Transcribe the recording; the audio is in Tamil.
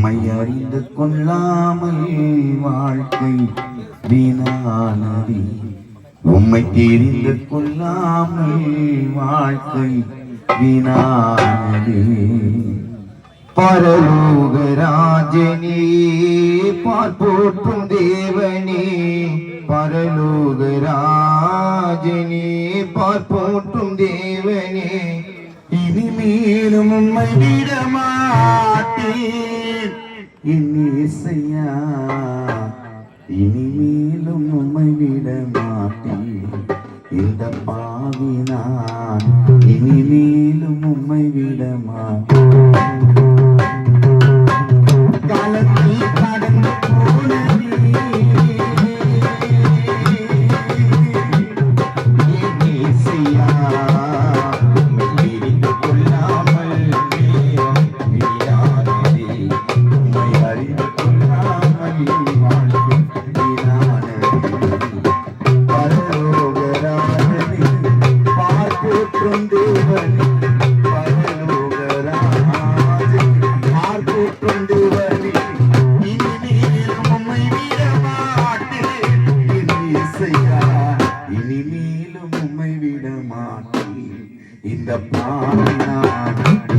உம்மை அறிந்து கொள்ளாமல் வாழ்க்கை வீணானது. உம்மை தெரிந்து கொள்ளாமல் வாழ்க்கை வீணானது. பரலோக ராஜனே பார்ப்போற்றும் தேவனே, பரலோக ராஜனே பார்ப்போற்றும் தேவனே, இனிமேலும் உம்மை விடமாட்டேன் என் இயேசையா, இனிமேலும் உம்மை விடமாட்டேன் இந்த பாவி நான், இனிமேலும் உம்மை விடமாட்டேன். இனிமேலும் உம்மை விட மாட்டேன் இந்த பாவி நான்.